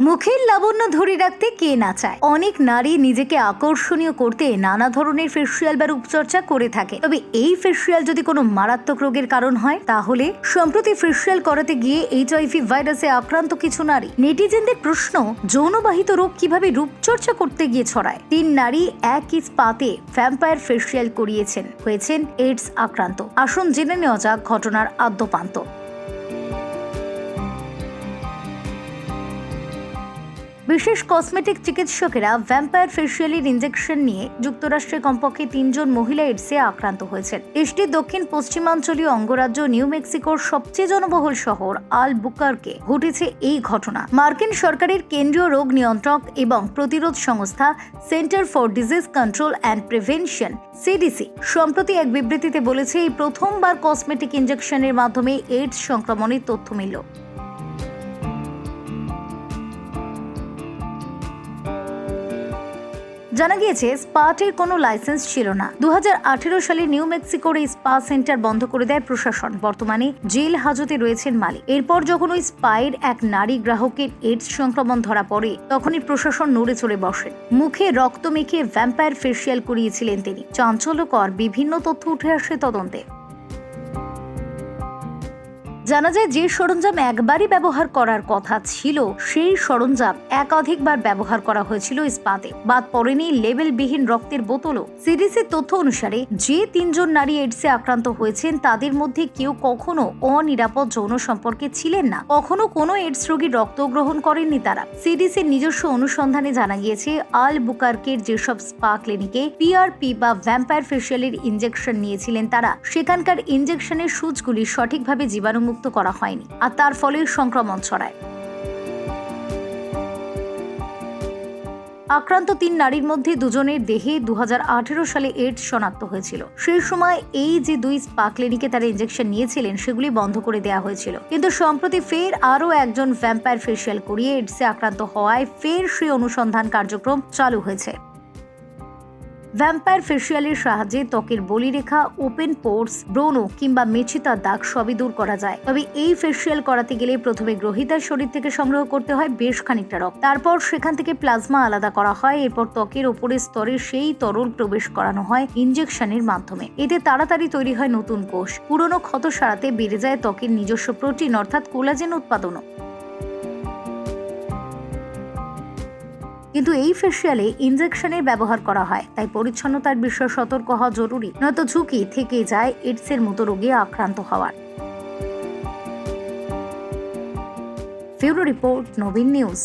মুখের লাবণ্য ধরে রাখতে কে না চায়। অনেক নারী নিজেকে আকর্ষণীয় করতে নানা ধরনের ফেসিয়াল বা রূপচর্চা করে থাকে। তবে এই ফেসিয়াল যদি কোনো মারাত্মক রোগের কারণ হয়, তাহলে সম্প্রতি ফেসিয়াল করাতে গিয়ে HIV ভাইরাসে আক্রান্ত কিছু নারী। নেটিজেনদের প্রশ্ন, যৌনবাহিত রোগ কিভাবে রূপচর্চা করতে গিয়ে ছড়ায়। 3 নারী একই স্পাতে ভ্যাম্পায়ার ফেসিয়াল করিয়েছেন, হয়েছেন এইডস আক্রান্ত। আসুন জেনে নেওয়া যাক ঘটনার আদ্যোপান্ত। বিশেষ কসমেটিক চিকিৎসকেরা ভ্যাম্পায়ার ফেসিয়ালের ইনজেকশন নিয়ে যুক্তরাষ্ট্রে কমপক্ষে 3 জন মহিলা এইডসে আক্রান্ত হয়েছেন। দেশটির দক্ষিণ পশ্চিমাঞ্চলীয় অঙ্গরাজ্য নিউ মেক্সিকোর সবচেয়ে জনবহুল শহর আলবুকার্কে ঘটেছে এই ঘটনা। মার্কিন সরকারের কেন্দ্রীয় রোগ নিয়ন্ত্রক এবং প্রতিরোধ সংস্থা centre for disease control and prevention CDC সম্প্রতি এক বিবৃতিতে বলেছে, এই প্রথমবার কসমেটিক ইনজেকশনের মাধ্যমে এইডস সংক্রমণের তথ্য মিলল। জানা গিয়েছে, স্পাটির কোনো লাইসেন্স ছিল না। 2018 সালে নিউ মেক্সিকোর এই স্পা সেন্টার বন্ধ করে দেয় প্রশাসন। বর্তমানে জেল হাজতে রয়েছেন মালিক। এরপর যখন ওই স্পায়ের এক নারী গ্রাহকের এইডস সংক্রমণ ধরা পড়ে, তখনই প্রশাসন নড়ে চড়ে বসেন। মুখে রক্ত মেখে ভ্যাম্পায়ার ফেসিয়াল করিয়েছিলেন তিনি। চাঞ্চল্যকর বিভিন্ন তথ্য উঠে আসে তদন্তে। জানা যায়, যে সরঞ্জাম একবারই ব্যবহার করার কথা ছিল, সেই সরঞ্জাম একাধিকবার ব্যবহার করা হয়েছিল স্পাতে। বাদ পড়েনি লেবেলবিহীন রক্তের বোতলও। CDCর তথ্য অনুসারে যে 3 জন নারী এইডসে আক্রান্ত হয়েছেন, তাদের মধ্যে কেউ কখনো অনিরাপদ যৌন সম্পর্কে ছিলেন না, কখনো কোনো এইডস রোগীর রক্ত গ্রহণ করেননি তারা। CDCর নিজস্ব অনুসন্ধানে জানা গিয়েছে, আলবুকার্কের যেসব স্পা ক্লিনিকে PRP বা ভ্যাম্পায়ার ফেসিয়ালের ইনজেকশন নিয়েছিলেন তারা, সেখানকার ইনজেকশনের সূচগুলি সঠিকভাবে জীবাণুমুক্ত করা হয়নি, আর তার ফলে সংক্রমণ ছড়ায়। আক্রান্ত 3 নারীর মধ্যে 2 জনের দেহে 2018 সালে এইডস শনাক্ত হয়েছিল। সেই সময় এই যে 2 স্পা ক্লিনিকে তারা ইনজেকশন নিয়েছিলেন, সেগুলি বন্ধ করে দেওয়া হয়েছিল। কিন্তু সম্প্রতি ফের আরও একজন ভ্যাম্পায়ার ফেসিয়াল করিয়ে এইডসে আক্রান্ত হওয়ায় ফের সেই অনুসন্ধান কার্যক্রম চালু হয়েছে। ভ্যাম্পায়ার ফেসিয়ালের সাহায্যে ত্বকের বলিরেখা, ওপেন পোর্স, ব্রণ কিংবা মেছিতার দাগ সবই দূর করা যায়। তবে এই ফেসিয়াল করাতে গেলে প্রথমে গ্রহীতার শরীর থেকে সংগ্রহ করতে হয় বেশ খানিকটা রক্ত। তারপর সেখান থেকে প্লাজমা আলাদা করা হয়। এরপর ত্বকের ওপরের স্তরে সেই তরল প্রবেশ করানো হয় ইনজেকশনের মাধ্যমে। এতে তাড়াতাড়ি তৈরি হয় নতুন কোষ। পুরনো ক্ষত সারাতে বেড়ে যায় ত্বকের নিজস্ব প্রোটিন অর্থাৎ কোলাজেন উৎপাদনও। কিন্তু এই ফেসিয়ালে ইনজেকশনের ব্যবহার করা হয়, তাই পরিচ্ছন্নতার বিষয়ে সতর্ক হওয়া জরুরি, নয়তো ঝুঁকি থেকে যায় এইডসের মতো রোগে আক্রান্ত হওয়ার। ব্যুরো রিপোর্ট, নবীন নিউজ।